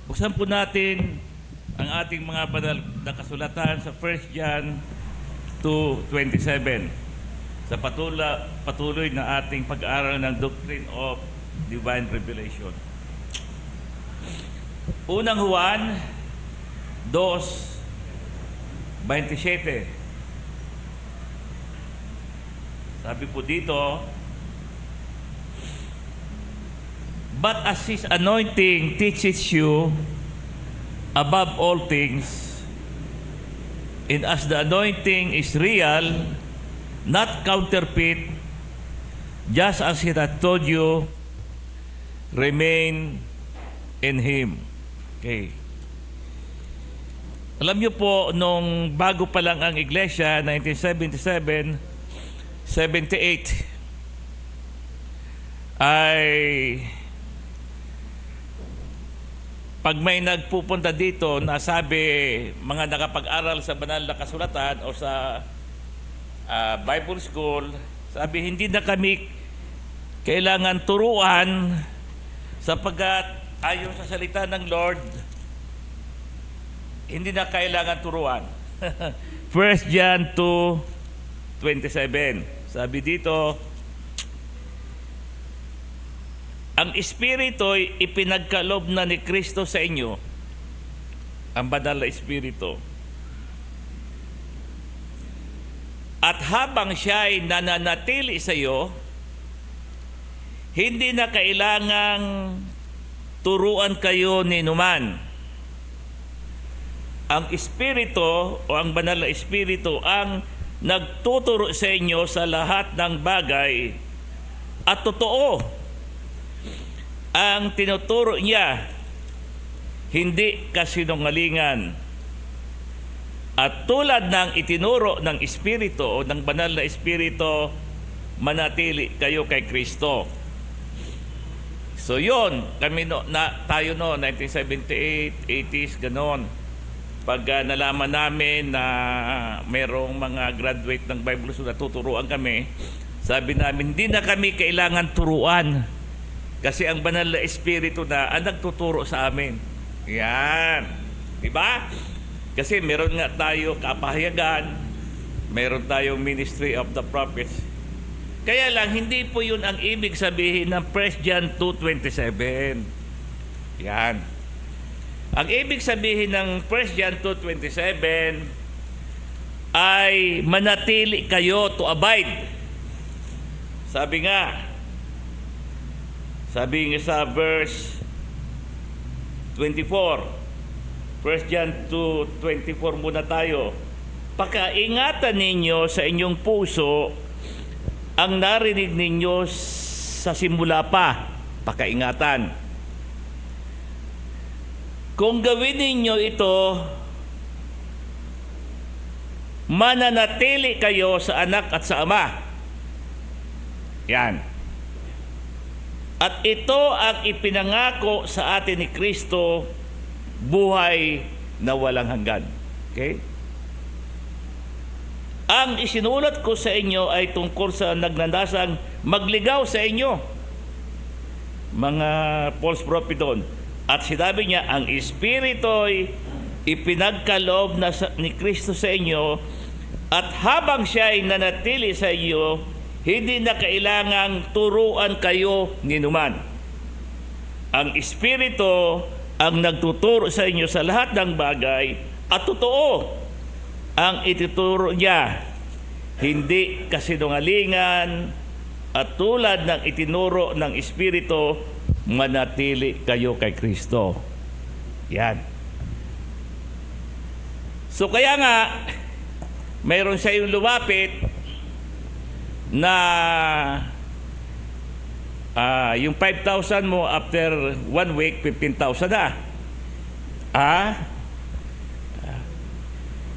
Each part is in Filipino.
Buksan po natin ang ating mga banal na kasulatan sa 1 John 2:27 sa patuloy na ating pag-aaral ng Doctrine of Divine Revelation. Unang Juan 2:27. Sabi po dito, but as His anointing teaches you above all things, and as the anointing is real, not counterfeit, just as He had told you, remain in Him. Okay. Alam niyo po, nung bago pa lang ang iglesia, 1977, 78, ay pag may nagpupunta dito na sabi, mga nakapag-aral sa banal na kasulatan o sa Bible school, sabi, hindi na kami kailangan turuan sapagkat ayon sa salita ng Lord, hindi na kailangan turuan. 1 John 2:27. Sabi dito, ang Espiritu'y ipinagkaloob na ni Kristo sa inyo, ang banal na Espiritu. At habang siya'y nananatili sa iyo, hindi na kailangang turuan kayo ni numan. Ang Espiritu o ang banal na Espiritu ang nagtuturo sa inyo sa lahat ng bagay at totoo. Ang tinuturo niya, hindi kasinungalingan. At tulad ng itinuro ng Espiritu o ng banal na Espiritu, manatili kayo kay Kristo. So yun, kami tayo 1978, 80s, ganon. Pag nalaman namin na mayroong mga graduate ng Bible School na tuturuan kami, sabi namin, hindi na kami kailangan turuan. Kasi ang banal na Espiritu na ang nagtuturo sa amin. Yan. Diba? Kasi meron nga tayo kapahayagan, meron tayong Ministry of the Prophets. Kaya lang, hindi po yun ang ibig sabihin ng 1 John 2:27. Yan. Ang ibig sabihin ng 1 John 2:27 ay manatili kayo, to abide. Sabi nga sa verse 24, 1 John 2:24 muna tayo. Pakaingatan ninyo sa inyong puso ang narinig ninyo sa simula pa. Pakaingatan. Kung gawin ninyo ito, mananatili kayo sa anak at sa ama. Yan. At ito ang ipinangako sa atin ni Kristo, buhay na walang hanggan. Okay? Ang isinulat ko sa inyo ay tungkol sa nagnanasang magligaw sa inyo, mga false prophet doon. At sinabi niya, ang Espiritu'y ipinagkaloob na ni Kristo sa inyo, at habang siya'y nanatili sa inyo, hindi na kailangang turuan kayo ni numan. Ang Espiritu ang nagtuturo sa inyo sa lahat ng bagay, at totoo ang ituturo niya, hindi kasinungalingan, at tulad ng itinuro ng Espiritu, manatili kayo kay Kristo. Yan. So kaya nga, mayroon sa iyong lumapit na yung 5,000 mo after 1 week, 15,000 na.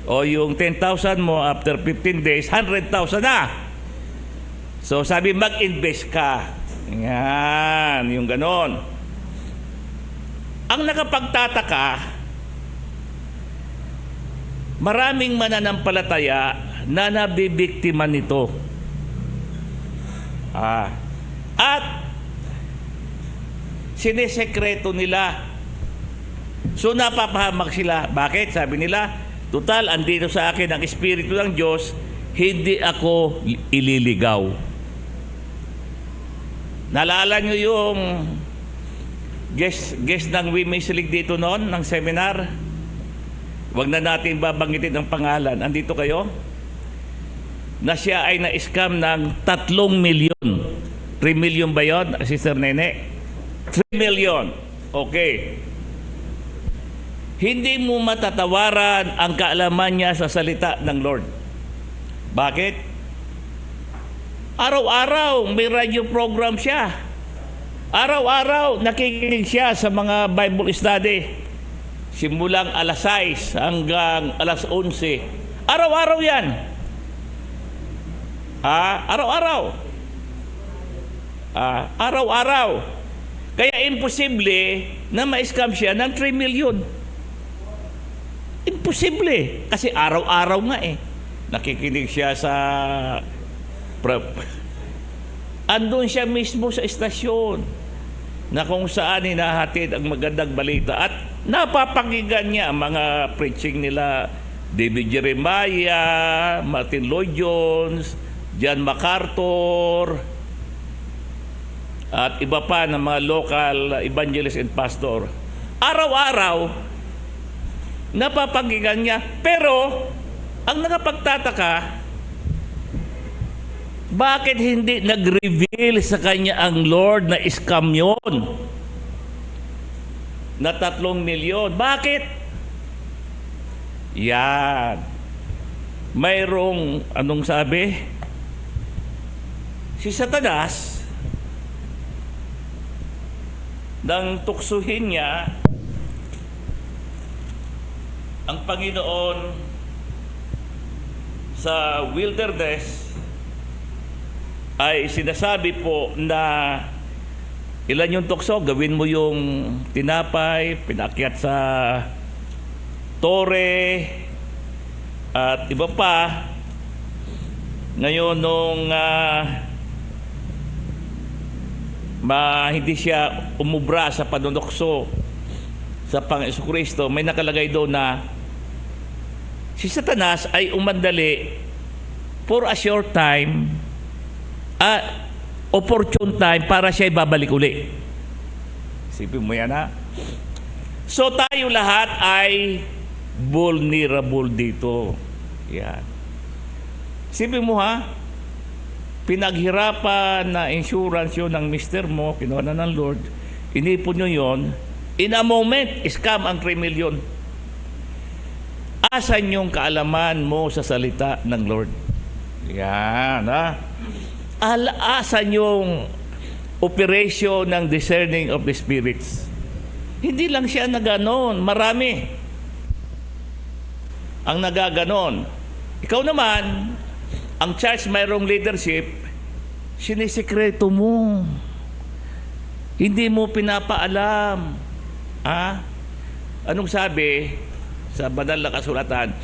O yung 10,000 mo after 15 days, 100,000 na. So sabi, mag-invest ka. Yan, yung ganon. Ang nakapagtataka, maraming mananampalataya na nabibiktima nito. At sinisekreto nila So napapahamak sila. Bakit? Sabi nila, total, andito sa akin ang Espiritu ng Diyos, hindi ako ililigaw. Naalala nyo yung guest ng Women's League dito noon, ng seminar? Huwag na natin babanggitin ang pangalan. Andito kayo? Na siya ay na-scam ng 3 milyon. 3 million ba yun, Sister Nene? 3 million. Okay. Hindi mo matatawaran ang kaalaman niya sa salita ng Lord. Bakit? Araw-araw may radio program siya. Araw-araw nakikinig siya sa mga Bible study. Simulang alas 6 hanggang alas 11. Araw-araw yan. Araw-araw. Araw-araw. Kaya imposible na ma-scam siya ng 3 million. Imposible. Kasi araw-araw nga eh. Nakikinig siya sa andun siya mismo sa estasyon na kung saan hinahatid ang magandang balita at napapakinggan niya ang mga preaching nila David Jeremiah, Martin Lloyd Jones, John MacArthur at iba pa ng mga local evangelist and pastor. Araw-araw napapakinggan niya, pero ang nakapagtataka, bakit hindi nag-reveal sa kanya ang Lord na scam yun? Na 3 milyon. Bakit? Yan. Mayroong, anong sabi? Si Satanas, nang tuksuhin niya ang Panginoon sa wilderness, ay sinasabi po na ilan yung tukso, gawin mo yung tinapay, pinakyat sa tore, at iba pa. Ngayon, nung hindi siya umubra sa panunokso sa Panginoon Kristo, may nakalagay doon na si Satanas ay umandali for a short time, opportune time para siya babalik uli. Isipin mo yan, ha? So tayo lahat ay vulnerable dito. Yan. Isipin mo, ha? Pinaghirapan na insurance yun ng mister mo, kinuha na ng Lord, inipon nyo yun, in a moment, scam ang 3 million. Asan yung kaalaman mo sa salita ng Lord? Yan, ha? Asan yung operation ng discerning of the spirits? Hindi lang siya naganon, marami ang nagaganon. Ikaw naman, ang church mayroong leadership, sinisikreto mo. Hindi mo pinapaalam. Anong sabi sa banal na kasulatan?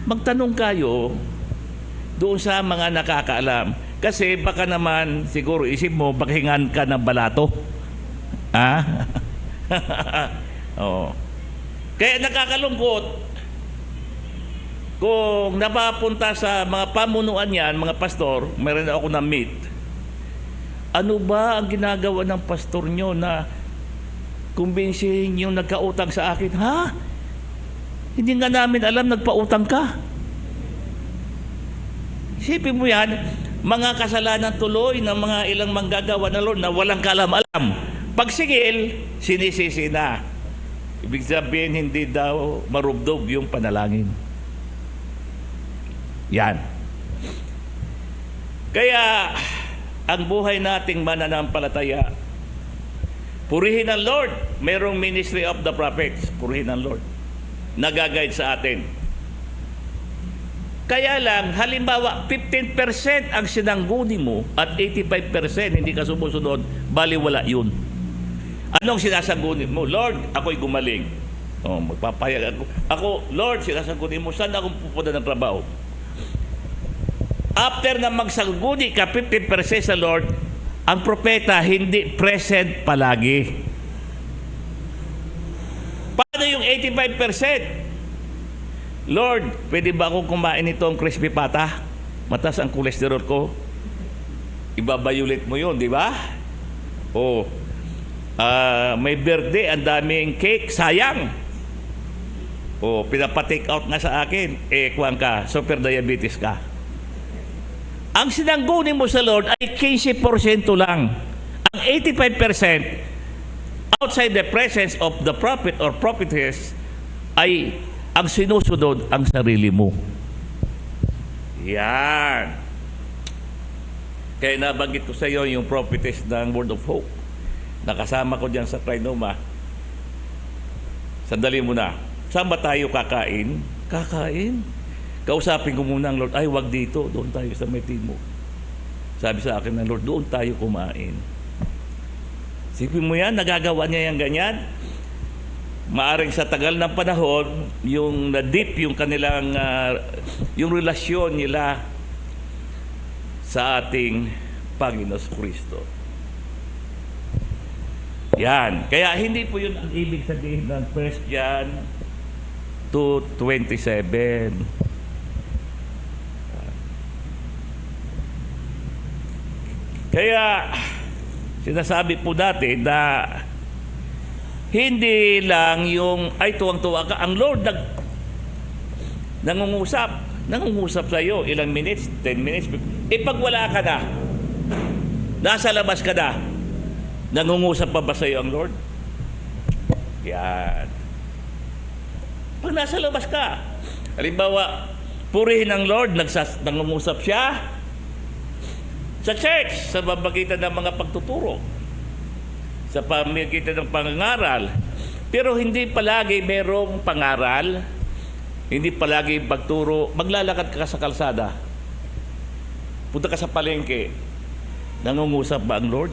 Magtanong kayo doon sa mga nakakaalam. Kasi baka naman, siguro isip mo, bakhingan ka ng balato. Oo. Kaya nakakalungkot kung napapunta sa mga pamunuan yan, mga pastor, meron ako na-meet. Ano ba ang ginagawa ng pastor nyo na kumbinsihin yung nagkautang sa akin? Hindi nga namin alam, nagpautang ka. Isipin mo yan, mga kasalanan tuloy ng mga ilang manggagawa na Lord na walang kaalam-alam. Pag sigil, sinisisi na. Ibig sabihin, hindi daw marubdob yung panalangin. Yan. Kaya, ang buhay nating mananampalataya, purihin ang Lord. Merong ministry of the prophets. Purihin ang Lord. Nag-guide sa atin. Kaya lang, halimbawa, 15% ang sinangguni mo at 85% hindi ka sumusunod, baliwala yun. Anong sinasangguni mo? Lord, ako'y gumaling. Magpapayag ako. Ako, Lord, sinasangguni mo, saan akong pupunta ng trabaho? After na magsangguni ka 15% sa Lord, ang propeta hindi present palagi. 85%. Lord, pwede ba akong kumain itong crispy pata? Mataas ang cholesterol ko. Ibabayulit mo yun, di ba? O, may birthday, ang daming cake, sayang. O, pinapa-take out nga sa akin. Kuwan ka, super diabetes ka. Ang sinanggunin mo sa Lord ay 15% lang. Ang 85% outside the presence of the prophet or prophetess ay ang sinusunod ang sarili mo. Yan. Kaya nabanggit ko sa iyo yung prophetess ng Word of Hope. Nakasama ko diyan sa Trinoma. Sandali muna. Saan ba tayo kakain? Kakain. Kausapin ko muna ang Lord, ay wag dito, doon tayo sa may timog. Sabi sa akin ng Lord, doon tayo kumain. Sipin mo yan, nagagawa niya yung ganyan. Maaring sa tagal ng panahon, yung na-deep yung kanilang, yung relasyon nila sa ating Panginoon Kristo. Yan. Kaya hindi po yun ang ibig sabihin ng 1 John 2:27. Kaya, sinasabi po natin na hindi lang yung, ay tuwang-tuwa ka, ang Lord nangungusap sa iyo, ilang minutes, 10 minutes. Pag wala ka na, nasa labas ka na, nangungusap pa ba sa iyo ang Lord? Yan. Pag nasa labas ka, halimbawa, purihin ang Lord, nangungusap siya, sa church, sa pamagitan ng mga pagtuturo, sa pamagitan ng pangangaral. Pero hindi palagi merong pangaral, hindi palagi pagturo. Maglalakad ka sa kalsada, punta ka sa palengke, nangungusap ba ang Lord?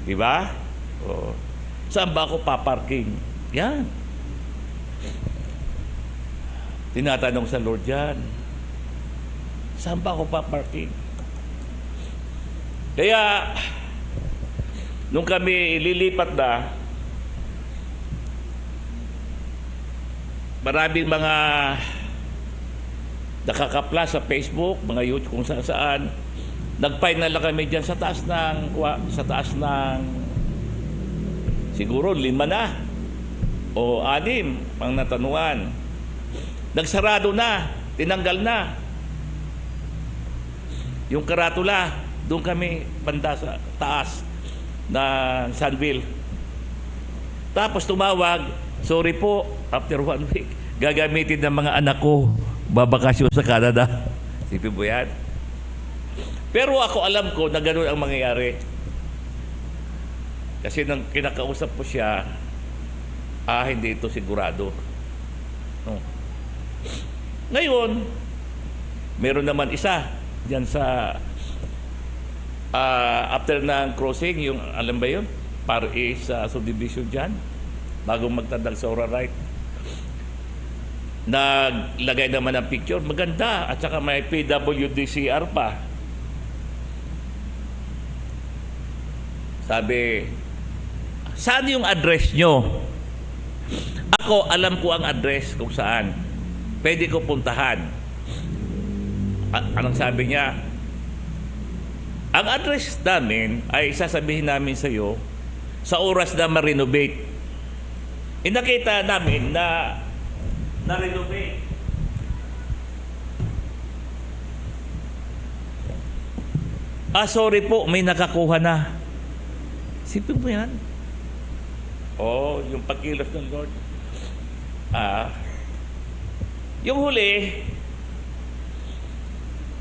Di ba? O, saan ba ako paparking? Yan. Tinatanong sa Lord yan. Saan ba ako paparking? Kaya, nung kami lilipat na, maraming mga nakakapla sa Facebook, mga YouTube, kung saan. Nag-final na kami dyan sa taas ng siguro 5 na o 6 ang natanuan. Nagsarado na, tinanggal na. Yung karatula, doon kami banda sa taas na Sunville. Tapos tumawag, sorry po, after 1 week, gagamitin ng mga anak ko, babakasyon sa Canada. Sipin mo yan? Pero ako alam ko na gano'n ang mangyayari. Kasi nang kinakausap ko siya, hindi ito sigurado. No. Ngayon, meron naman isa diyan sa after ng crossing, yung alam ba yun? Par East subdivision dyan, bagong magtandang sa Aura Right. Naglagay naman ng picture, maganda, at saka may PWDCR pa. Sabi, saan yung address nyo? Ako, alam ko ang address kung saan. Pwede ko puntahan. Anong sabi niya? Ang address namin ay sasabihin namin sa iyo sa oras na ma-renovate. Nakita namin na na-renovate. Sorry po, may nakakuha na. Sipin mo yan? Yung pagkilos ng Lord. Yung huli,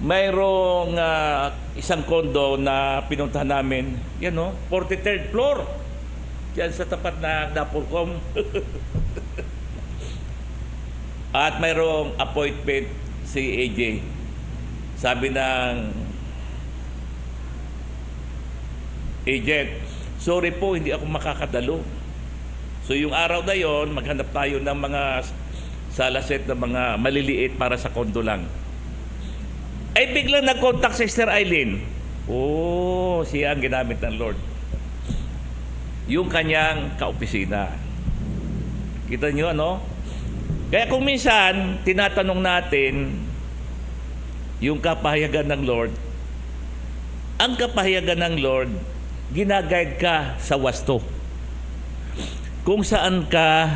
mayroong isang kondo na pinuntahan namin, 43rd floor. Yan sa tapat na Napolcom. At mayroong appointment si AJ. Sabi ng agent, sorry po, hindi ako makakadalo. So yung araw na yon, maghanap tayo ng mga salaset na mga maliliit para sa kondo lang. Ay biglang nag-contact si Sister Eileen. Siya ang ginamit ng Lord. Yung kanyang kaopisina. Kita nyo, ano? Kaya kung minsan, tinatanong natin yung kapahayagan ng Lord, ang kapahayagan ng Lord, ginaguide ka sa wasto. Kung saan ka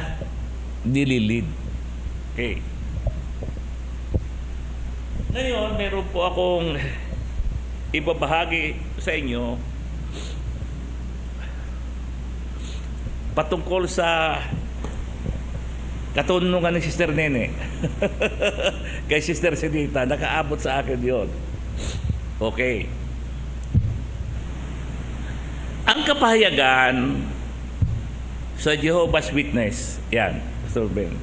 nililid. Okay. Ngayon, meron po akong ibabahagi sa inyo patungkol sa katunungan ni Sister Nene. Kay Sister Sinita, nakaabot sa akin yon. Okay. Ang kapahayagan sa Jehovah's Witness, yan, Pastor Ben.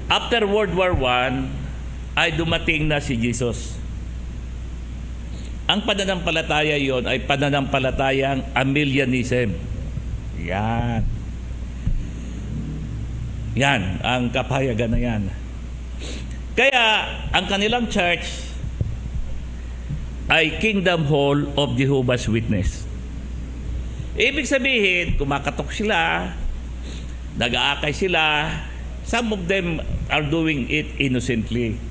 After World War I, ay dumating na si Jesus. Ang pananampalataya yon ay pananampalatayang Arminianism. Yan. Yan, ang kapahayagan na yan. Kaya, ang kanilang church ay Kingdom Hall of Jehovah's Witness. Ibig sabihin, kumakatok sila, nag-aakay sila, some of them are doing it innocently.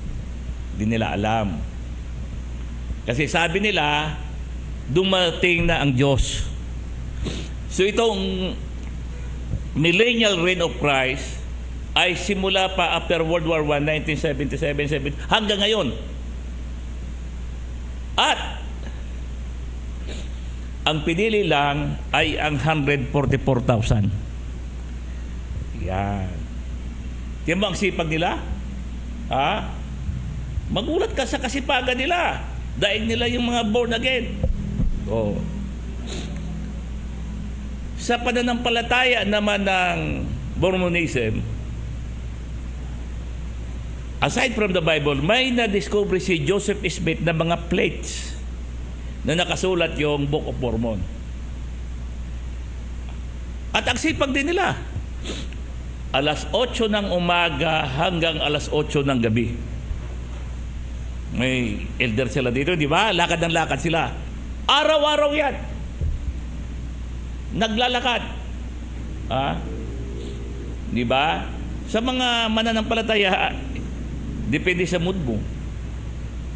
Hindi nila alam. Kasi sabi nila, dumating na ang Diyos. So itong millennial reign of Christ ay simula pa after World War I, 1977, hanggang ngayon. At ang pinili lang ay ang 144,000. Yan. Yan ba ang sipag nila? Ha? Magulat ka sa kasipagan nila. Daig nila yung mga born again. Oh. Sa pananampalataya naman ng Mormonism, aside from the Bible, may na-discover si Joseph Smith na mga plates na nakasulat yung Book of Mormon. At ang sipag din nila, alas 8 ng umaga hanggang alas 8 ng gabi. May elder sila dito, di ba? Lakad ng lakad sila. Araw-araw yan. Naglalakad. Di ba? Sa mga mananampalataya, depende sa mood mo.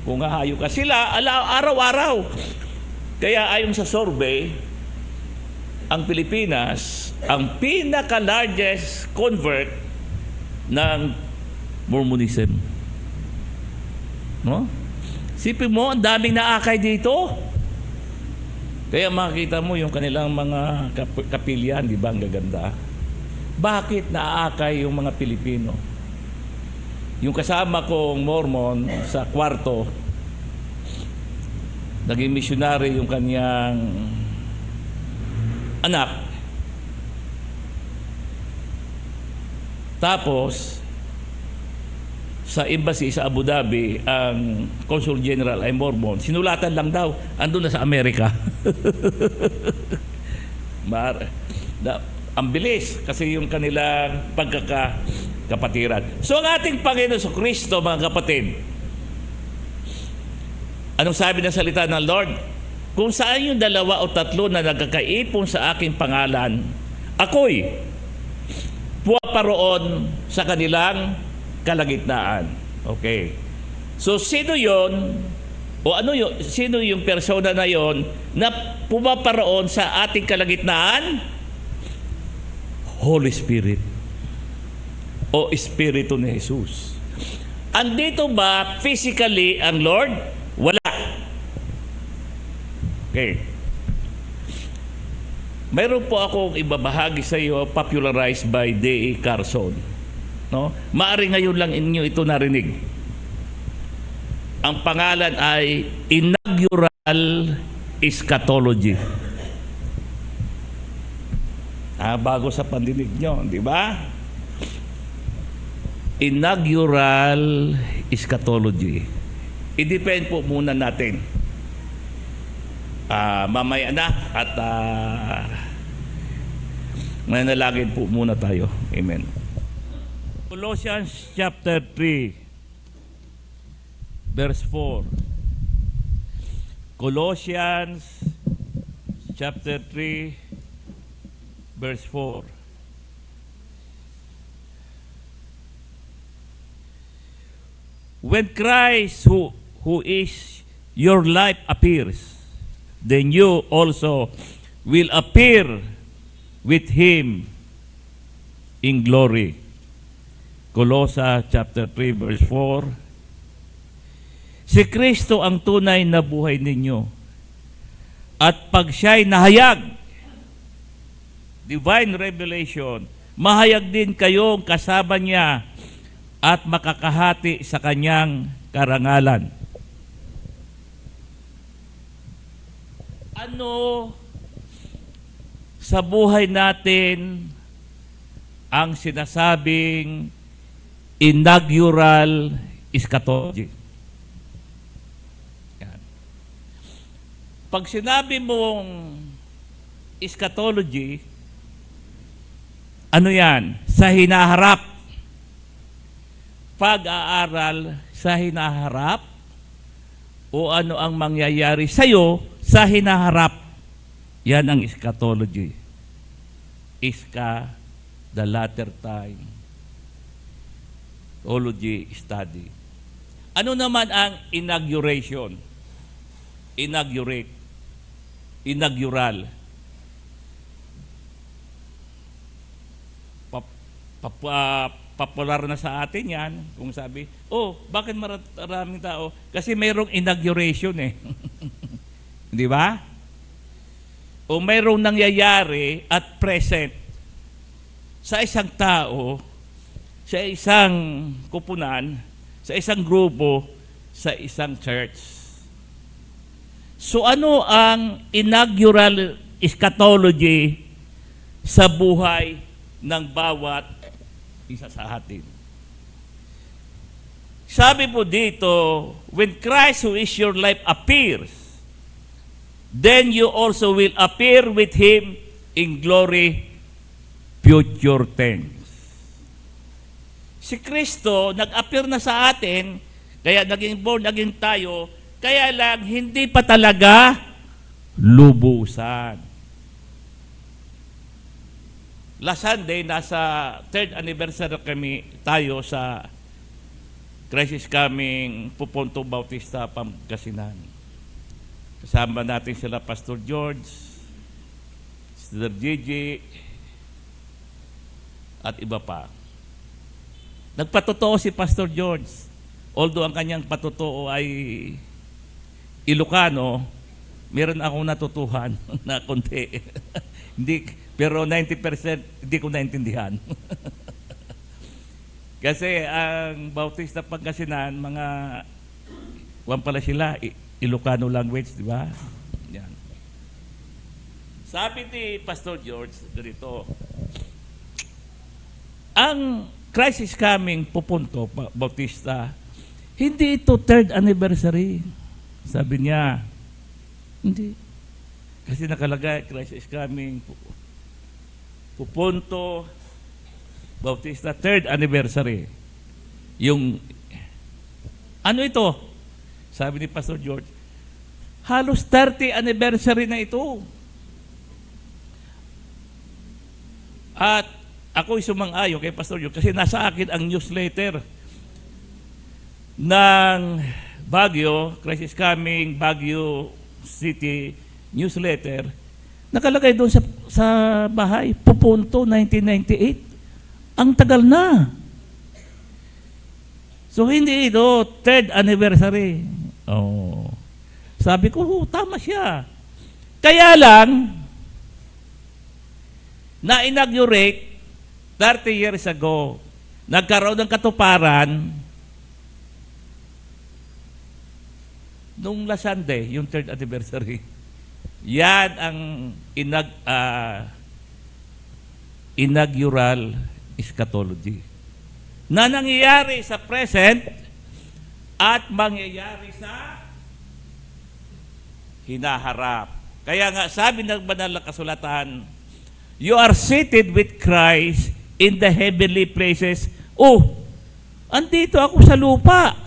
Kung hahayo ka. Sila, araw-araw. Kaya ayon sa survey, ang Pilipinas, ang pinaka-largest convert ng Mormonism. No? Sipin mo, ang daming naakay dito. Kaya makikita mo yung kanilang mga kapilyan, di ba? Ang gaganda. Bakit naakay yung mga Pilipino? Yung kasama kong Mormon sa kwarto, naging missionary yung kanyang anak. Tapos, sa embassy sa Abu Dhabi, ang Consul General ay Mormon. Sinulatan lang daw, andun na sa Amerika. Ang bilis kasi yung kanilang pagkakapatiran. So ang ating Panginoon sa Kristo, mga kapatid, anong sabi ng salita ng Lord? Kung saan yung 2 o 3 na nagkakaipon sa aking pangalan, ako'y puwaparoon sa kanilang kalagitnaan. Okay. So sino yon? O ano yun? Sino yung persona na yon na pumaparoon sa ating kalagitnaan? Holy Spirit. O Espiritu ni Jesus. Andito ba physically ang Lord? Wala. Okay. Mayroon po akong ibabahagi sa iyo, popularized by D.A. Carson. No? Maari ngayon lang inyo ito narinig. Ang pangalan ay Inaugural Eschatology. Bago sa pandinig nyo, di ba? Inaugural Eschatology. I-depend po muna natin. Mamaya na at manalangin po muna tayo. Amen. Colossians chapter 3 verse 4. Colossians chapter 3 verse 4. When Christ, who is your life, appears, then you also will appear with Him in glory. Colossae chapter 3 verse 4. Si Kristo ang tunay na buhay ninyo. At pag siya'y nahayag, divine revelation, mahayag din kayong kasama niya at makakahati sa kanyang karangalan. Ano sa buhay natin ang sinasabing inaugural eschatology? Yan. Pag sinabi mong eschatology, ano yan? Sa hinaharap. Pag-aaral sa hinaharap o ano ang mangyayari sa'yo sa hinaharap. Yan ang eschatology. Iska, the latter time. Theology study. Ano naman ang inauguration? Inaugural. Popular na sa atin yan. Kung sabi, bakit maraming tao? Kasi mayroong inauguration eh. Di ba? O mayroong nangyayari at present sa isang tao, sa isang kupunan, sa isang grupo, sa isang church. So ano ang inaugural eschatology sa buhay ng bawat isa sa atin? Sabi po dito, when Christ who is your life appears, then you also will appear with Him in glory, future tense. Si Kristo, nag-appear na sa atin, kaya naging born, naging tayo, kaya lang hindi pa talaga lubusan. Last Sunday, nasa 3rd anniversary kami tayo sa Christ is Coming, Pupunto Bautista, Pangasinan. Kasama natin sila Pastor George, Sister Gigi, at iba pa. Nagpatotoo si Pastor George. Although ang kanyang patotoo ay Ilocano, meron akong natutuhan na konti. Pero 90% hindi ko naintindihan. Kasi ang Bautista Pangasinan, mga pala sila, Ilocano language, di ba? Yan. Sabi ni Pastor George, ganito, ang Christ is Coming, Pupunto Bautista, hindi ito 3rd anniversary. Sabi niya, hindi. Kasi nakalagay, Christ is Coming, Pupunto Bautista, 3rd anniversary. Yung, ano ito? Sabi ni Pastor George, halos 30 anniversary na ito. At ako'y sumang-ayon kay Pastor George kasi nasa akin ang newsletter ng Baguio, Christ is Coming, Baguio City newsletter. Nakalagay doon sa bahay, Pupunto 1998. Ang tagal na. So hindi ito 3rd anniversary. Sabi ko, tama siya. Kaya lang, na-inaugurate 30 years ago. Nagkaroon ng katuparan nung last Sunday, yung 3rd anniversary. Yan ang inaugural eschatology na nangyayari sa present at mangyayari sa hinaharap. Kaya nga sabi ng banal na kasulatan, you are seated with Christ in the heavenly places. Andito ako sa lupa.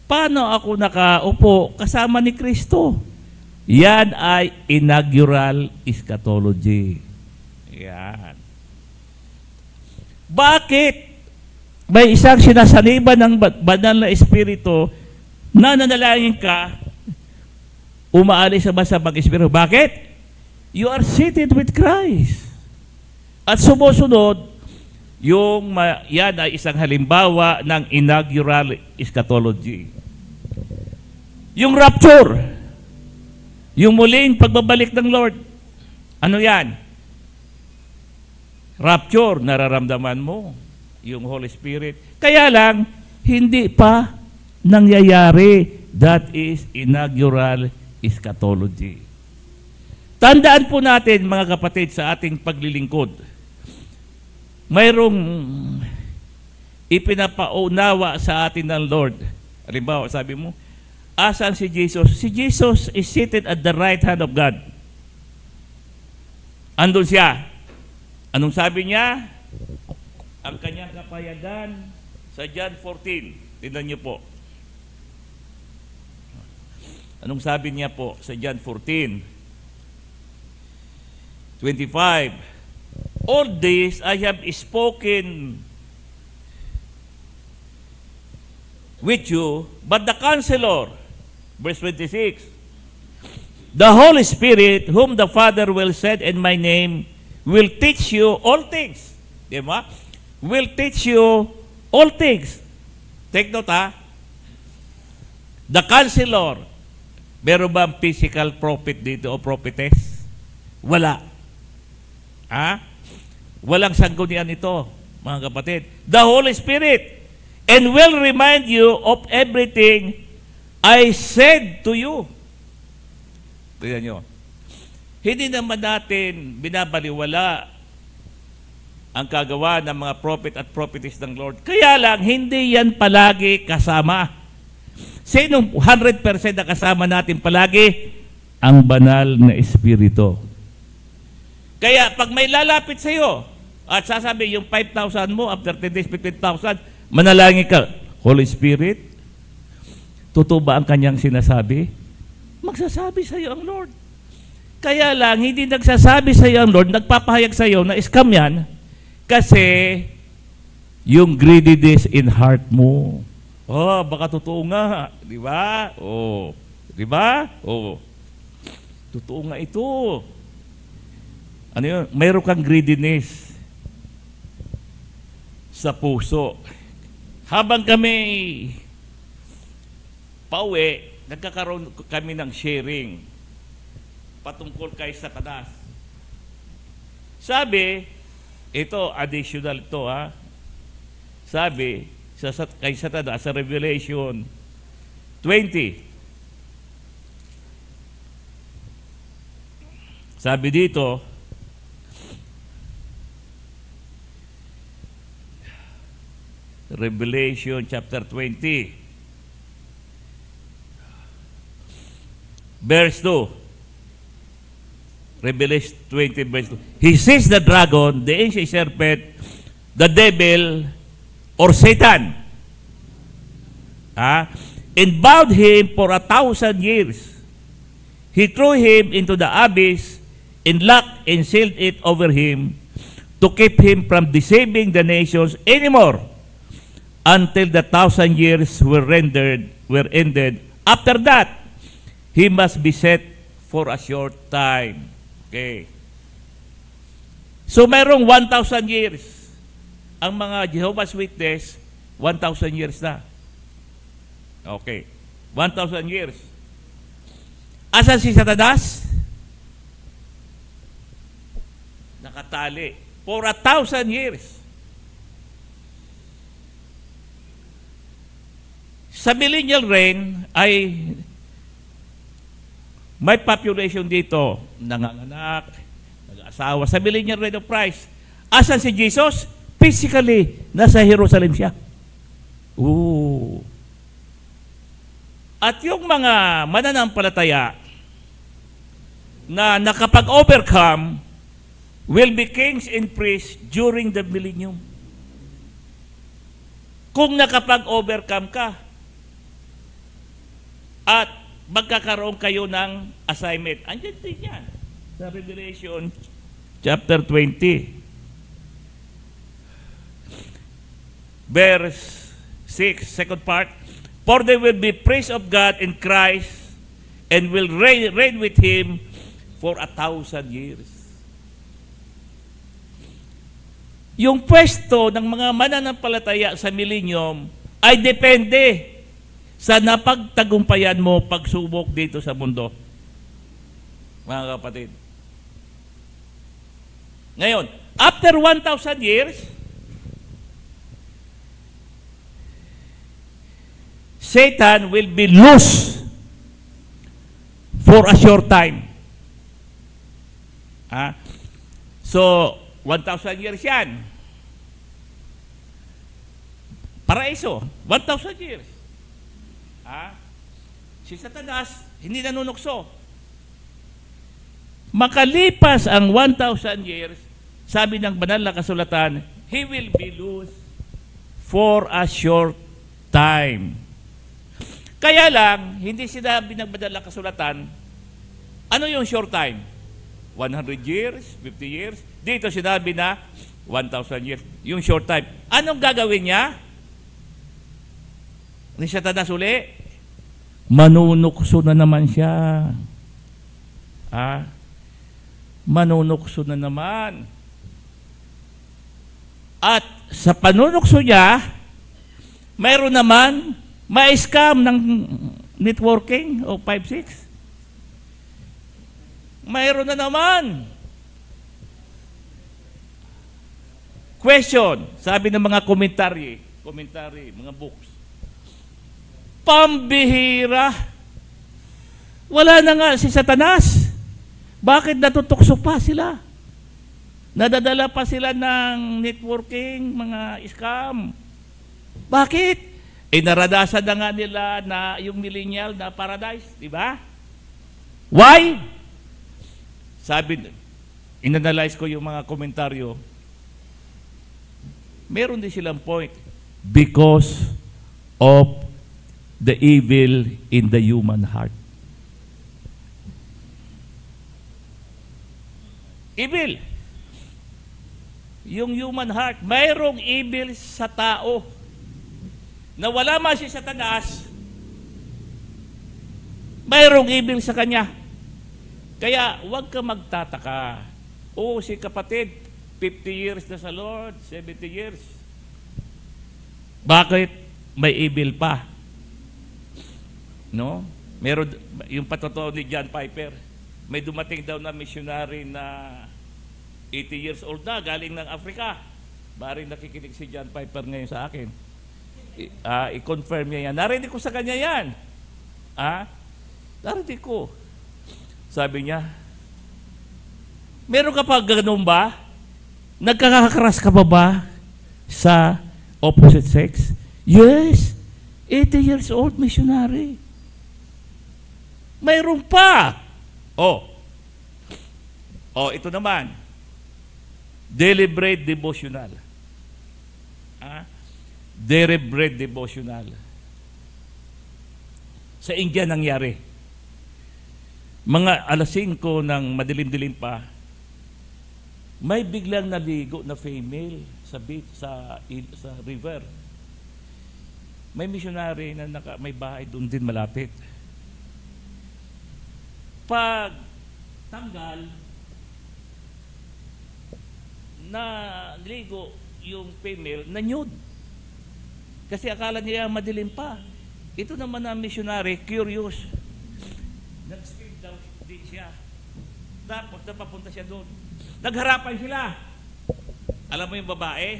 Paano ako nakaupo kasama ni Kristo? Yan ay inaugural eschatology. Yan. Bakit may isang sinasaniban ng banal na espiritu na nanalangin ka, umaalis sa masamang espiritu. Bakit? You are seated with Christ. At sumusunod, yan ay isang halimbawa ng inaugural eschatology. Yung rapture, yung muling pagbabalik ng Lord, ano yan? Rapture, nararamdaman mo yung Holy Spirit. Kaya lang, hindi pa nangyayari. That is inaugural eschatology. Tandaan po natin, mga kapatid, sa ating paglilingkod, mayroong ipinapaunawa sa atin ng Lord. Halimbawa, sabi mo, asan si Jesus? Si Jesus is seated at the right hand of God. Andun siya. Anong sabi niya? Ang kanyang kapayagan sa John 14. Tingnan niyo po. Anong sabi niya po sa John 14? 25. All this I have spoken with you, but the Counselor, verse 26, the Holy Spirit, whom the Father will send in my name, will teach you all things. Di ba? Will teach you all things. Take note, ha? The Counselor, meron bang physical prophet dito o prophetess? Wala. Ha? Walang sanggunian ito, mga kapatid. The Holy Spirit, and will remind you of everything I said to you. Tignan nyo. Hindi naman natin binabaliwala ang kagawa ng mga prophet at prophetess ng Lord. Kaya lang, hindi yan palagi kasama. Sinong 100% na kasama natin palagi? Ang banal na Espiritu. Kaya pag may lalapit sa iyo at sasabi yung 5,000 mo, after 10 days, 15,000, manalangin ka, Holy Spirit, totoo ba ang kanyang sinasabi? Magsasabi sa iyo ang Lord. Kaya lang, hindi nagsasabi sa iyo ang Lord, nagpapahayag sa iyo na scam yan, kasi yung greediness in heart mo. Oh, baka totoo nga. Di ba? Oh. Di ba? Oh. Totoo nga ito. Ano yun? Mayroon kang greediness sa puso. Habang kami pauwi, nagkakaroon kami ng sharing patungkol kay Satanas. Sabi, ito, additional ito, ha? Sabi, kay Satanas, sa Revelation 20, sabi dito, Revelation chapter 20, verse 2. Revelation 20, verse 2. He sees the dragon, the ancient serpent, the devil, or Satan, and bound him for 1,000 years. He threw him into the abyss and locked and sealed it over him to keep him from deceiving the nations anymore until the 1,000 years were ended. After that, he must be set for a short time. Okay. So mayroong 1,000 years. Ang mga Jehovah's Witness, 1,000 years na. Okay. 1,000 years. Asan si Satanas? Nakatali. For 1,000 years. Sa millennial reign ay may population dito, nanganganak, nag-asawa. Sa millennial reign of Christ, asan si Jesus? Physically, nasa Jerusalem siya. Ooh. At yung mga mananampalataya na nakapag-overcome will be kings and priests during the millennium. Kung nakapag-overcome ka at magkakaroon kayo ng assignment. Andiyan din yan sa Revelation chapter 20. verse 6, second part, for they will be praised of God in Christ and will reign with Him for 1,000 years. Yung pwesto ng mga mananampalataya sa millennium ay depende sa napagtagumpayan mo pagsubok dito sa mundo. Mga kapatid. Ngayon, after 1,000 years, Satan will be loose for a short time. So, 1,000 years yan. Paraiso, 1,000 years. Si Satanas, hindi nanunukso. Makalipas ang 1,000 years, sabi ng banal na kasulatan, he will be loose for a short time. Kaya lang, hindi sinabi ng banal na kasulatan, ano yung short time? 100 years, 50 years. Dito sinabi na 1,000 years. Yung short time. Anong gagawin niya? Ni Satanas uli? Manunukso na naman siya. Manunukso na naman. At sa panunukso niya, mayroon naman ma-scam ng networking o 5-6. Mayroon na naman. Question, sabi ng mga commentary, mga books. Pambihira. Wala na nga si Satanas. Bakit natutukso pa sila? Nadadala pa sila ng networking, mga scam. Bakit? Naranasan na nga nila na yung millennial na paradise, di ba? Why? Sabi, inanalyze ko yung mga komentaryo, meron din silang point. Because of the evil in the human heart. Evil. Yung human heart, mayroong evil sa tao. Na wala man si Satanas, mayroong evil sa kanya. Kaya huwag ka magtataka. Si kapatid, 50 years na sa Lord, 70 years. Bakit may evil pa? No? Meron, yung patotoo ni John Piper, may dumating daw na missionary na 80 years old na, galing ng Africa. Maring nakikinig si John Piper ngayon sa akin. I-confirm niya yan. Narinig ko sa kanya yan. Narinig ko. Sabi niya, meron ka pa ganun ba? Nagkakakaras ka ba sa opposite sex? Yes. 80 years old missionary. Mayroon pa. Ito naman. Deliberate devotional. Deliberate devotional. Sa India nangyari. Mga alas 5 ng madilim-dilim pa, may biglang naligo na female sa beach, sa river. May missionary na may bahay doon din malapit. Pag tanggal na ligo yung female, na nude. Kasi akala niya madilim pa. Ito naman na missionary, curious. Nag-swim daw din siya. Tapos napapunta siya doon. Nagharapan sila. Alam mo yung babae?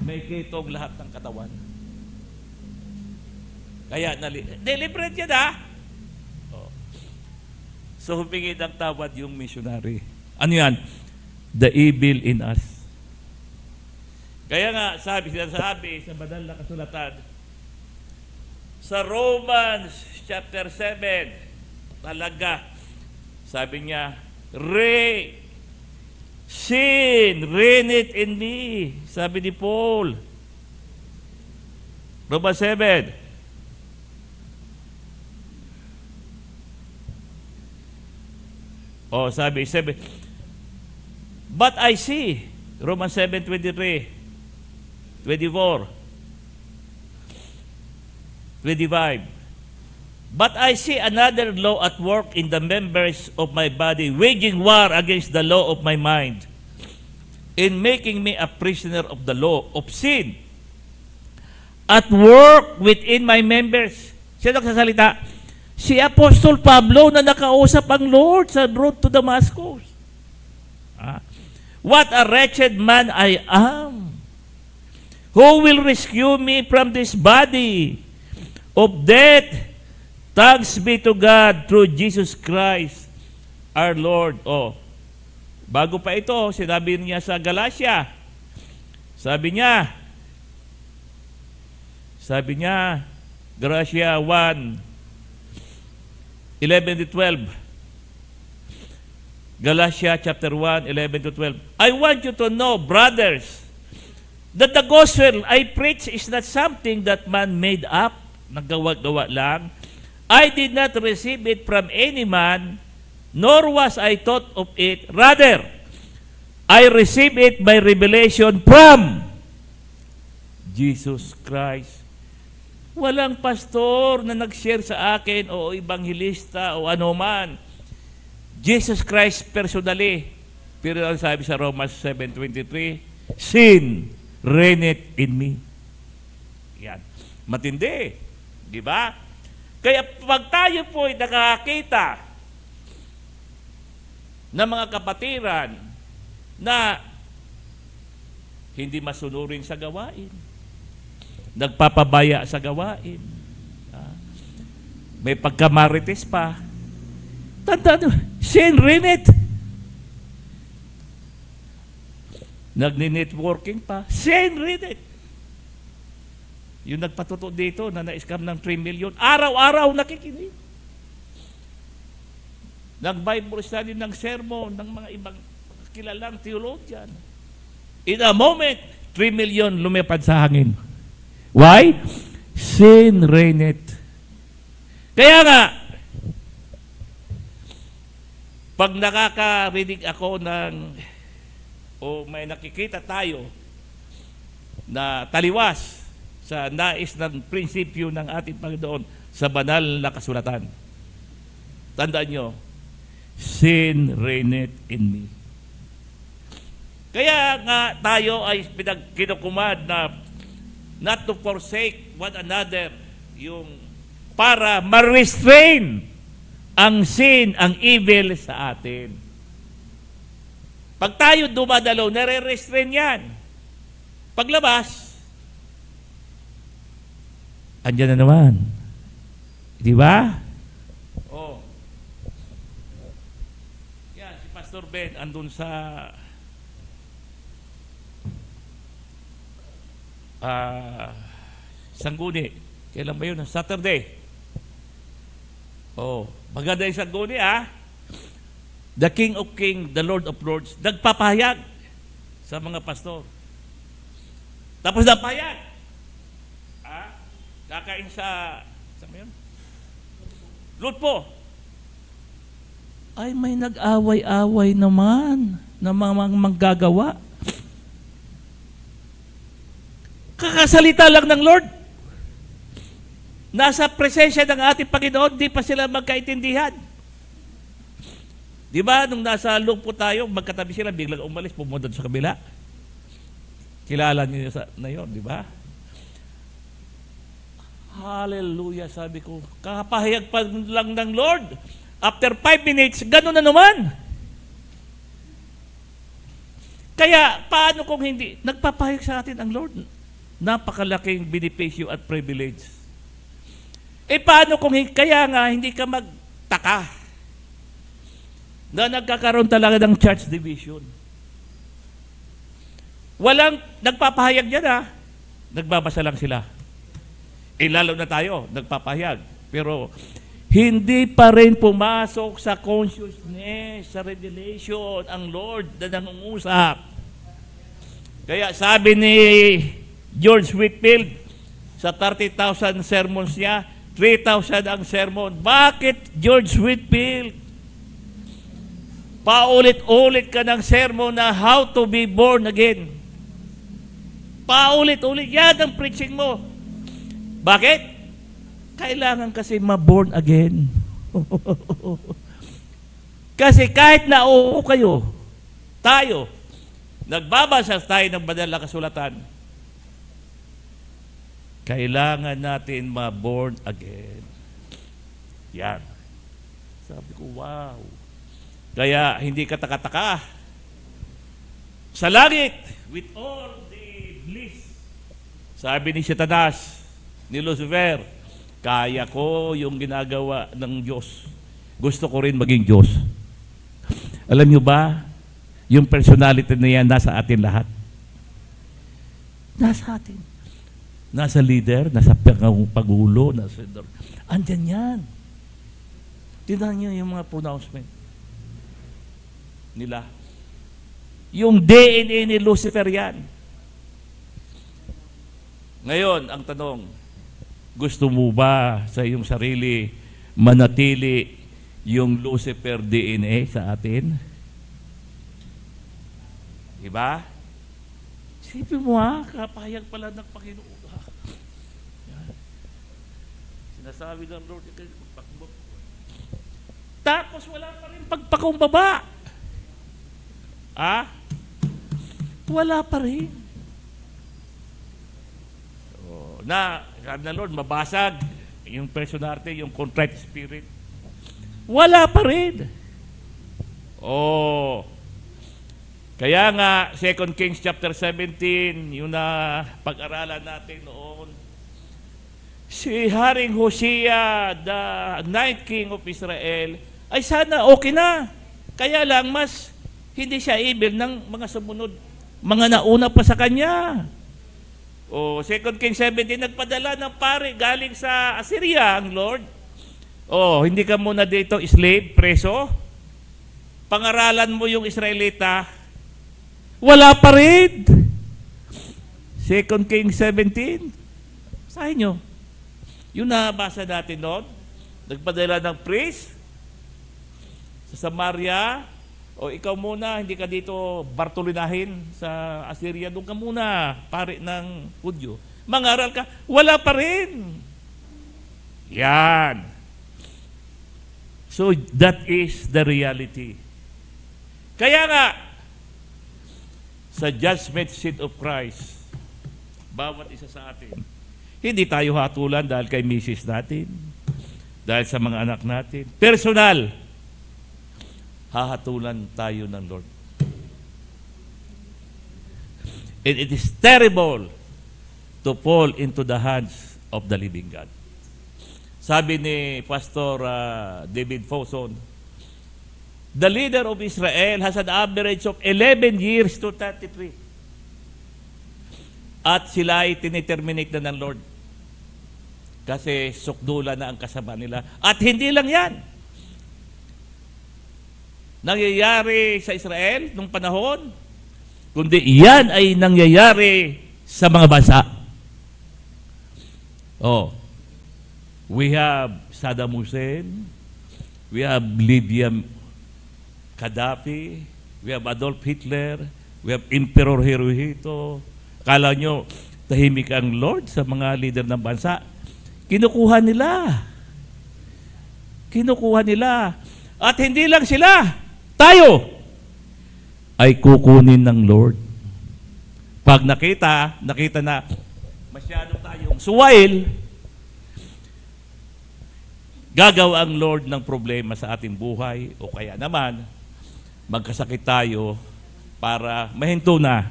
May kitog lahat ng katawan. Kaya, deliberate yan So, humingi ng tawad yung missionary. Ano yan? The evil in us. Kaya nga, sinasabi sa banal na kasulatan, sa Romans chapter 7, talaga, sabi niya, sin, reign it in me. Sabi ni Paul. Romans 7. Sabi 7. But I see, Romans 7:23, 24, 25. But I see another law at work in the members of my body, waging war against the law of my mind, in making me a prisoner of the law of sin. At work within my members. Sino nagsasalita? Si Apostol Pablo na nakausap ang Lord sa road to Damascus. What a wretched man I am! Who will rescue me from this body of death? Thanks be to God through Jesus Christ, our Lord. Oh, bago pa ito, sinabi niya sa Galatia. Sabi niya, Galatia 1:11-12. Galatia chapter 1:11-12. I want you to know, brothers, that the gospel I preach is not something that man made up, nagawa-gawa lang. I did not receive it from any man, nor was I taught of it. Rather, I received it by revelation from Jesus Christ. Walang pastor na nag-share sa akin o ibanghilista o anuman. Jesus Christ personally. Pero ang sabi sa Romans 7:23, sin reigneth in me. Yan. Matindi. Di ba? Kaya pag tayo po ay nakakita ng mga kapatiran na hindi masunurin sa gawain, nagpapabaya sa gawain, may pagkamarites pa, tandaan, sin reigneth. Nagni-networking pa, sin reigneth. Yung nagpatuto dito na na-scam ng 3 million, araw-araw nakikinig. Nag-Bible study ng sermon ng mga ibang kilalang theologian. In a moment, 3 million lumipad sa hangin. Why? Sin reigneth. Kaya nga, pag nakakarinig ako o may nakikita tayo na taliwas sa nais ng prinsipyo ng ating Panginoon sa banal na kasulatan, tandaan nyo, sin reigneth in me. Kaya nga tayo ay kinukumad na not to forsake one another, yung para ma-restrain ang sin, ang evil sa atin. Pag tayo dumadalaw, nare-restrain yan. Paglabas, andyan na naman. Di ba? Oh. Yan, si Pastor Ben andun sa Sangguni. Kailan ba yun? Saturday. Oh, maganda yung Sangguni, The King of Kings, the Lord of Lords, nagpapahayag sa mga pastor. Tapos napahayag. Kakain sa yun? Lutpo. Ay, may nag-away-away naman na mga manggagawa. Kakasalita lang ng Lord. Nasa presensya ng ating Panginoon, di pa sila magkaintindihan. Di ba, nung nasa lungpo tayo, magkatabi sila, biglang umalis, pumunta sa kabila. Kilala niyo na yun, di ba? Hallelujah, sabi ko. Kakapahayag pa lang ng Lord. After 5 minutes, gano'n na naman. Kaya, paano kung hindi? Nagpapahayag sa atin ang Lord. Napakalaking benepisyo at privilege. Paano kung kaya nga hindi ka magtaka na nagkakaroon talaga ng church division? Walang nagpapahayag dyan, nagbabasa lang sila. Lalo na tayo, nagpapahayag. Pero hindi pa rin pumasok sa consciousness, sa revelation, ang Lord na nangungusap. Kaya sabi ni George Whitefield, sa 30,000 sermons niya, 3,000 ang sermon. Bakit, George Whitefield? Paulit-ulit ka ng sermon na how to be born again. Paulit-ulit. Yan ang preaching mo. Bakit? Kailangan kasi ma-born again. Kasi kahit nauo kayo, tayo, nagbabasa tayo ng banal na kasulatan, kailangan natin ma-born again. Yan. Sabi ko, wow. Kaya hindi ka taka-taka. Sa langit, with all the bliss, sabi ni Satanas, ni Lucifer, kaya ko yung ginagawa ng Diyos. Gusto ko rin maging Diyos. Alam nyo ba, yung personality na yan nasa atin lahat. Nasa atin. Nasa leader, nasa pagulo, nasa... Andyan yan. Tingnan nyo yung mga pronouncement nila. Yung DNA ni Lucifer yan. Ngayon, ang tanong, gusto mo ba sa iyong sarili manatili yung Lucifer DNA sa atin? Diba? Sipin mo kapayag pala ng Panginoon. Sinasabi ng Lord, tapos wala pa rin pagpakumbaba. Wala pa rin. Na, sabi ng Lord, mabasag yung personality, yung contrite spirit. Wala pa rin. Kaya nga, 2 Kings chapter 17, yung na pag-aralan natin noon, si Haring Hosea, the ninth king of Israel, ay sana okay na. Kaya lang, mas hindi siya able ng mga sumunod, mga nauna pa sa kanya. 2 Kings 17, nagpadala ng pare galing sa Assyria ang Lord. Hindi ka muna dito slave, preso. Pangaralan mo yung Israelita. Wala pa rin. 2 Kings 17. Sahin nyo. Yung nabasa natin doon, nagpadala ng priest sa Samaria. Ikaw muna, hindi ka dito Bartolinahin sa Assyria. Doon ka muna, pare ng Hudyo. Mangaral ka, wala pa rin. Yan. So, that is the reality. Kaya nga, sa judgment seat of Christ, bawat isa sa atin, hindi tayo hatulan dahil kay misis natin, dahil sa mga anak natin. Personal, hahatulan tayo ng Lord. And it is terrible to fall into the hands of the living God. Sabi ni Pastor David Foson, the leader of Israel has an average of 11 years to 33. At sila ay tiniterminate na ng Lord. Kasi sukdula na ang kasama nila. At hindi lang yan. Nangyayari sa Israel nung panahon, kundi yan ay nangyayari sa mga bansa. We have Saddam Hussein, we have Libya Gaddafi, we have Adolf Hitler, we have Emperor Hirohito. Kala nyo, tahimik ang Lord sa mga leader ng bansa. Kinukuha nila. At hindi lang sila, tayo ay kukunin ng Lord. Pag nakita na masyado tayong suwail, gagawa ang Lord ng problema sa ating buhay o kaya naman magkasakit tayo para mahinto na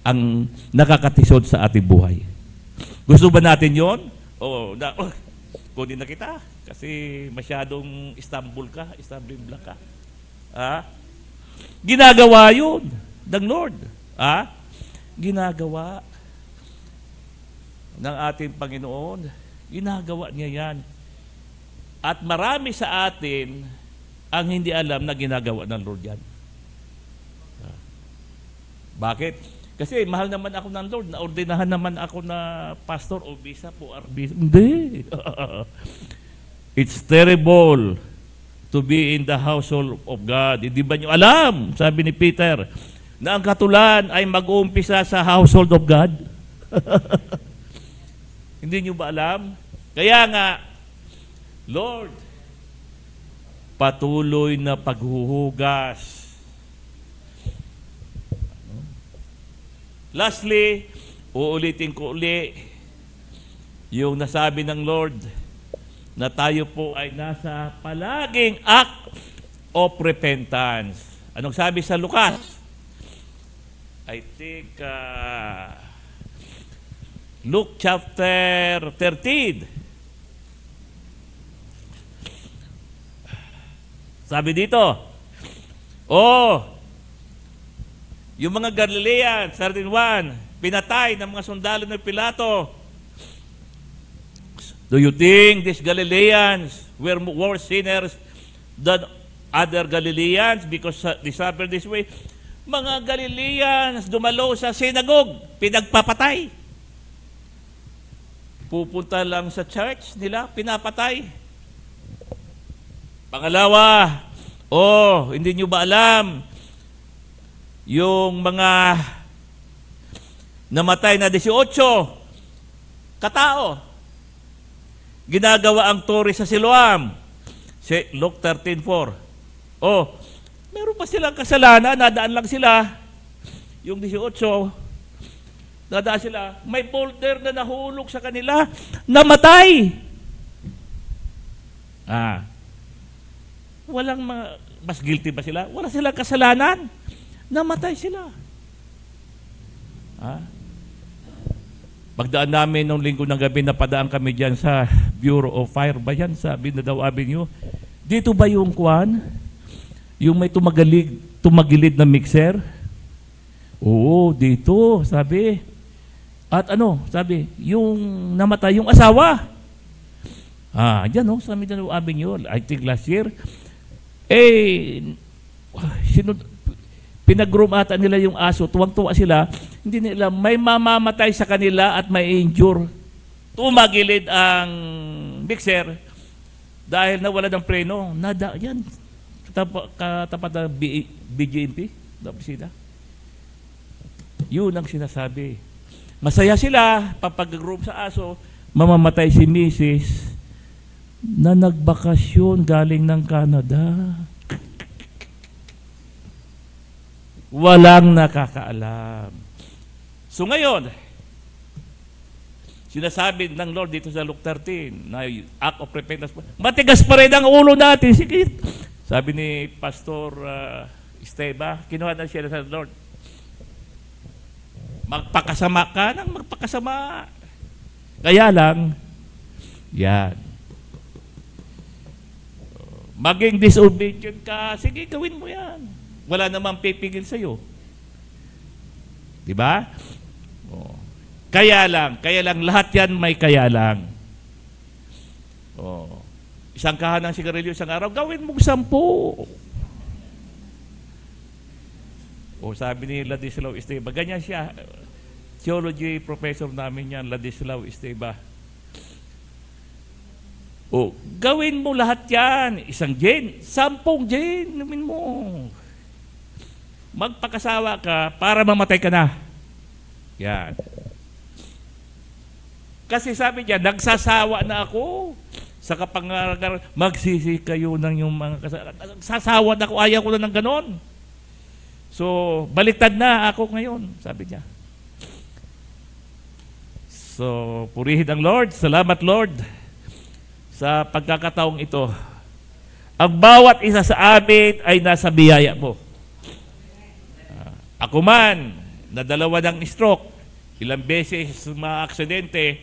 ang nakakatisod sa ating buhay. Gusto ba natin yon? Kunin na kita kasi masyadong Istanbul block ka. Ginagawa yun ng Lord. Ginagawa ng ating Panginoon. Ginagawa niya yan. At marami sa atin ang hindi alam na ginagawa ng Lord yan. Bakit? Kasi mahal naman ako ng Lord. Naordinahan naman ako na pastor o bishop o archbishop. Hindi. It's terrible to be in the household of God. Hindi ba nyo alam, sabi ni Peter, na ang katulan ay mag-uumpisa sa household of God? Hindi nyo ba alam? Kaya nga, Lord, patuloy na paghuhugas. Lastly, uulitin ko uli yung nasabi ng Lord na tayo po ay nasa palaging act of repentance. Anong sabi sa Lucas? I think Luke chapter 13. Sabi dito, yung mga Galileans, 13:1, pinatay ng mga sundalo ng Pilato. Do you think these Galileans were worse sinners than other Galileans because they suffered this way? Mga Galileans dumalo sa synagogue, pinagpapatay. Pupunta lang sa church nila, pinapatay. Pangalawa, hindi nyo ba alam yung mga namatay na 18 katao, ginagawa ang tore sa Siloam. Luke 13:4. Meron pa silang kasalanan, nadaan lang sila. Yung 18, nadaan sila. May boulder na nahulog sa kanila, namatay. Walang mas guilty ba sila? Wala silang kasalanan. Namatay sila. Pagdaan namin nung linggo ng gabi, napadaan kami dyan sa Bureau of Fire ba yan? Sa Binadaw Avenue. Dito ba yung kwan? Yung may tumagilid na mixer? Oo, dito, sabi. At sabi, yung namatay, yung asawa. Dyan sa Binadaw Avenue, I think last year. Pinag-groom ata nila yung aso, tuwang-tuwa sila, hindi nila, may mamamatay sa kanila at may injure. Tumagilid ang mixer dahil nawala ng preno. Yan, katapat ng BJMP, dapat yun ang sinasabi. Masaya sila, papag-groom sa aso, mamamatay si Mrs. na nagbakasyon galing ng Canada. Walang nakakaalam. So ngayon, sinasabi ng Lord dito sa Luke 13 na act of repentance. Matigas pa rin ang ulo natin. Sige. Sabi ni Pastor Esteba, kinuha na siya sa Lord. Magpakasama ka ng magpakasama. Kaya lang, yan. Maging disobedient ka, sige, gawin mo yan. Wala namang pipigil sa'yo. Diba? Kaya lang lahat yan may kaya lang. Isang kahan ng sigarilyo isang araw, gawin mong 10. Sabi ni Ladislao Esteba, ganyan siya. Theology professor namin yan, Ladislao Esteba. Gawin mo lahat yan. 1 gin, 10 gin, inumin mo. Magpakasawa ka para mamatay ka na. Yan. Kasi sabi niya, nagsasawa na ako sa kapangarap, magsisi kayo ng yung mga kasalanan. Sasawa na ako, ayaw ko na ng ganon. So, baliktad na ako ngayon, sabi niya. So, purihin ang Lord. Salamat, Lord, sa pagkakataong ito. Ang bawat isa sa amin ay nasa biyaya mo. Ako man, na 2 ng stroke, ilang beses mga aksidente,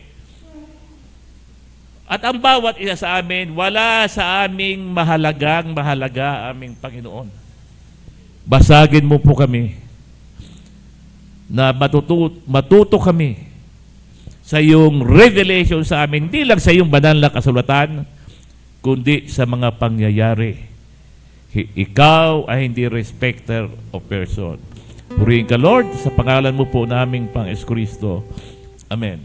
at ang bawat isa sa amin, wala sa aming mahalaga aming Panginoon. Basagin mo po kami na matuto kami sa iyong revelation sa amin, hindi lang sa iyong banal na kasulatan, kundi sa mga pangyayari. Ikaw ay hindi respecter of person. Purihin ka, Lord, sa pangalan mo po naming Pang Kristo. Amen.